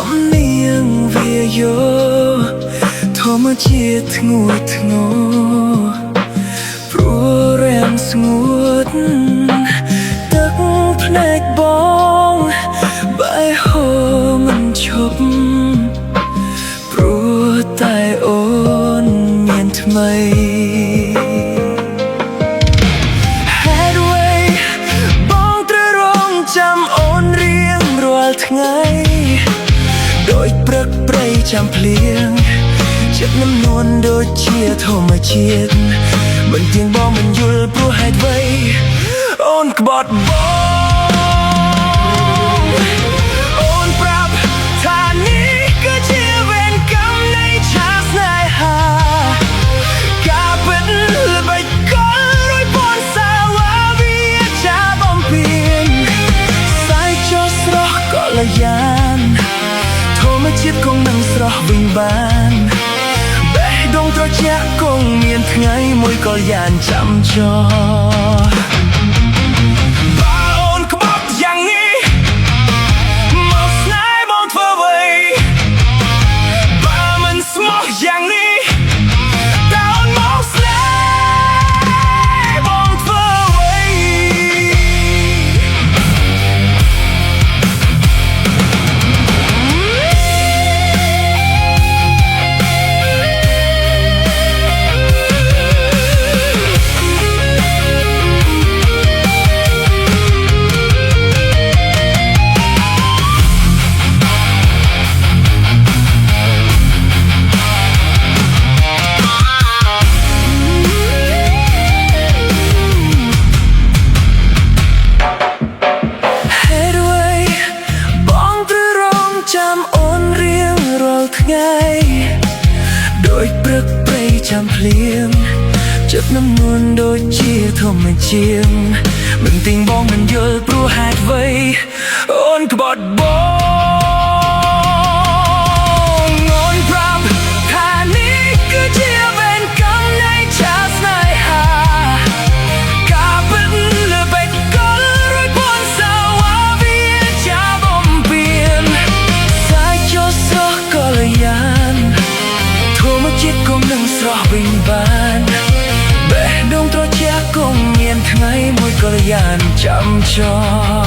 សំនៀងវាយោធម្មជាតិធ្ងួតធ្ងរព្រោះរាំងស្ងួតទឹកភ្នែកបងបែរហូរមិនឈប់ព្រោះតែអូនមានថ្មីហេតុអ្វីបងត្រូវរងចាំអូនរៀងរាល់ថ្ងៃដូចព្រឹកព្រៃចាំភ្លៀងចិត្តនឹមនួនដូចជាធម្មជាតិមិនទៀងបងមិនយល់ព្រោះហេតុអ្វីអូនក្បត់បងអូនប្រាប់ថានេះគឺជាវេនកម្មនៃឆាកស្នេហាការពិតល្បិចកលរួយពាន់សាវាវាចាបំពេញសាយចុះស្រស់កលយានធម្មជាតិគង់នឹងស្រស់វិញបានបេះដូងត្រជាក់គង់មានថ្ងៃមួយកលយានចាំចោបើអូនក្បត់យ៉ាងនេះមកស្នេហ៍បងធ្វើអ្វីបើមិនស្មោះយ៉ាងនេះតើអូនមកស្នេហ៍បងធ្វើអ្វីដូចព្រឹកព្រៃចាំភ្លៀងចិត្តនឹមនួនដូចជាធម្មជាតិមិនទៀងបងមិនយល់ព្រោះហេតុអ្វីអូនក្បត់បងអូនប្រាប់ថានេះគឺជាវេនកម្មនៃឆាកស្នេហាការពិតល្បិចកលរួយពាន់សាវាវាចាបំពេញសាយចុះស្រស់កលយានធម្មជាតិគង់នឹងស្រស់វិញបានបេះដូងត្រជាក់គង់មានថ្ងៃមួយកលយានចាំចោ